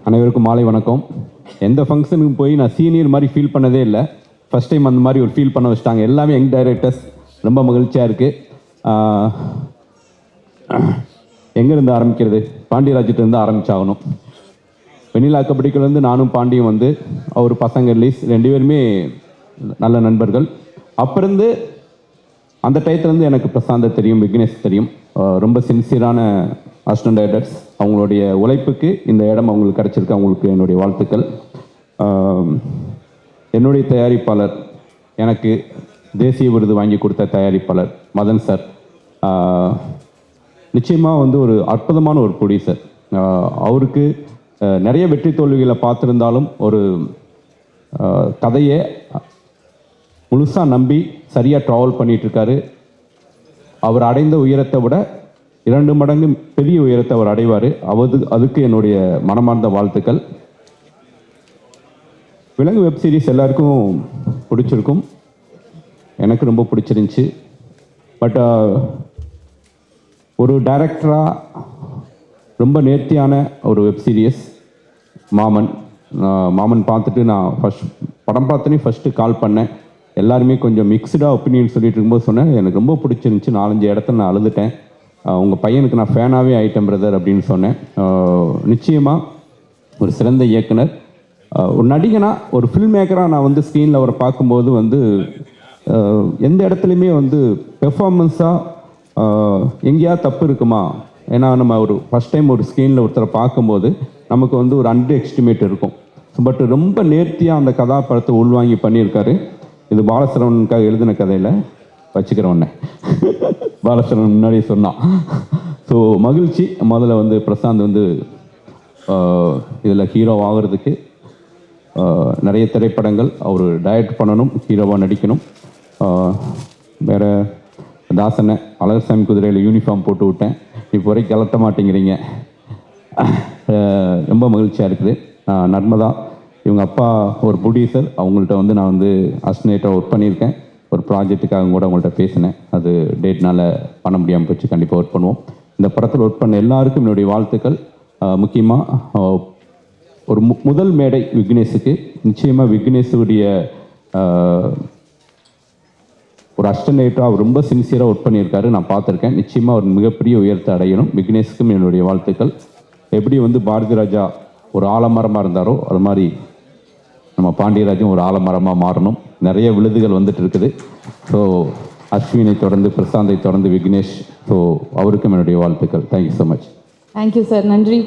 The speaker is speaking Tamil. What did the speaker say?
அனைவருக்கும் மாலை வணக்கம். எந்த ஃபங்க்ஷனுக்கு போய் நான் சீனியர் மாதிரி ஃபீல் பண்ணதே இல்லை. ஃபஸ்ட் டைம் அந்த மாதிரி ஒரு ஃபீல் பண்ண வச்சுட்டாங்க. எல்லாமே யங் டைரக்டர்ஸ். ரொம்ப மகிழ்ச்சியாக இருக்குது. எங்கேருந்து ஆரம்பிக்கிறது? பாண்டியராஜ்கிட்டேருந்து ஆரம்பிச்சாகணும். வெண்ணிலா கபடிக்குலேருந்து நானும் பாண்டியும் வந்து அவர் பசங்க ரிலீஸ் 2 பேருமே நல்ல நண்பர்கள். அப்பிருந்து அந்த டயத்துலேருந்து எனக்கு பிரசாந்தை தெரியும், விக்னேஷ் தெரியும். ரொம்ப சின்சியரான அசிஸ்டன்ட் டைரக்டர்ஸ். அவங்களுடைய உழைப்புக்கு இந்த இடம் அவங்களுக்கு கிடச்சிருக்கு. அவங்களுக்கு என்னுடைய வாழ்த்துக்கள். என்னுடைய தயாரிப்பாளர், எனக்கு தேசிய விருது வாங்கி கொடுத்த தயாரிப்பாளர் மதன் சார் நிச்சயமாக வந்து ஒரு அற்புதமான ஒரு ப்ரொடியூசர். அவருக்கு நிறைய வெற்றி தோல்விகளை பார்த்துருந்தாலும் ஒரு கதையை முழுசாக நம்பி சரியாக ட்ராவல் பண்ணிகிட்ருக்காரு. அவர் அடைந்த உயரத்தை விட 2 மடங்கு பெரிய உயரத்தை அவர் அடைவார். அதுக்கு என்னுடைய மனமார்ந்த வாழ்த்துக்கள். விலங்கு வெப் சீரிஸ் எல்லாருக்கும் பிடிச்சிருக்கும். எனக்கு ரொம்ப பிடிச்சிருந்துச்சி. பட் ஒரு டைரக்டராக ரொம்ப நேர்த்தியான ஒரு வெப் சீரிஸ் மாமன் பார்த்துட்டு நான் படம் பார்த்தோன்னே ஃபஸ்ட்டு கால் பண்ணேன். எல்லாருமே கொஞ்சம் மிக்ஸ்டாக ஒப்பீனியன் சொல்லிட்டு இருக்கும்போது சொன்னேன், எனக்கு ரொம்ப பிடிச்சிருந்துச்சி. 4-5 இடத்துல நான் அழுதுட்டேன். உங்கள் பையனுக்கு நான் ஃபேனாகவே ஆகிட்டேன் பிரதர் அப்படின்னு சொன்னேன். நிச்சயமாக ஒரு சிறந்த இயக்குனர், ஒரு நடிகனாக, ஒரு ஃபில்ம் மேக்கராக நான் வந்து ஸ்க்ரீனில் அவரை பார்க்கும்போது வந்து எந்த இடத்துலையுமே வந்து பெர்ஃபார்மன்ஸாக எங்கேயாவது தப்பு இருக்குமா? ஏன்னா நம்ம ஒரு ஃபஸ்ட் டைம் ஒரு ஸ்க்ரீனில் ஒருத்தரை பார்க்கும்போது நமக்கு வந்து ஒரு அண்டர் எஸ்டிமேட் இருக்கும். பட் ரொம்ப நேர்த்தியாக அந்த கதாபாத்திரத்தை உள்வாங்கி பண்ணியிருக்காரு. இது பாலசரவனுக்காக எழுதின கதையில் வச்சுக்கிறவண்ணே பாலசரவன் முன்னாடியே சொன்னான். ஸோ மகிழ்ச்சி. முதல்ல வந்து பிரசாந்த் வந்து இதில் ஹீரோ ஆகிறதுக்கு நிறைய திரைப்படங்கள் அவர் டைரக்ட் பண்ணணும், ஹீரோவாக நடிக்கணும். வேறு தாசனை அழகர்சாமி குதிரையில் யூனிஃபார்ம் போட்டு விட்டேன், இப்போ வரைக்கும் கலட்ட மாட்டேங்கிறீங்க. ரொம்ப மகிழ்ச்சியாக இருக்குது. நர்மதா இவங்க அப்பா ஒரு ப்ரொடியூசர். அவங்கள்ட்ட வந்து நான் வந்து அசிஸ்டன்ட்டாக ஒர்க் பண்ணியிருக்கேன். ஒரு ப்ராஜெக்ட்டுக்காக கூட அவங்கள்ட்ட பேசினேன். அது டேட்னால் பண்ண முடியாமல் போச்சு. கண்டிப்பாக ஒர்க் பண்ணுவோம். இந்த படத்தில் ஒர்க் பண்ண எல்லாருக்கும் என்னுடைய வாழ்த்துக்கள். முக்கியமாக ஒரு முதல் மேடை விக்னேஷுக்கு. நிச்சயமாக விக்னேஷுடைய ஒரு அசிஸ்டன்ட் அவர் ரொம்ப சின்சியராக ஒர்க் பண்ணியிருக்காரு. நான் பார்த்துருக்கேன். நிச்சயமாக அவர் மிகப்பெரிய உயரத்தை அடையணும். விக்னேஷுக்கும் என்னுடைய வாழ்த்துக்கள். எப்படி வந்து பாரதி ராஜா ஒரு ஆலமரமாக இருந்தாரோ அது மாதிரி நம்ம பாண்டியராஜும் ஒரு ஆலமரமாக மாறணும். நிறைய விருதுகள் வந்துட்டு இருக்குது. ஸோ அஸ்வினை தொடர்ந்து, பிரசாந்தை தொடர்ந்து விக்னேஷ். ஸோ அவருக்கும் என்னுடைய வாழ்த்துக்கள். Thank you so much. Thank you sir. நன்றி.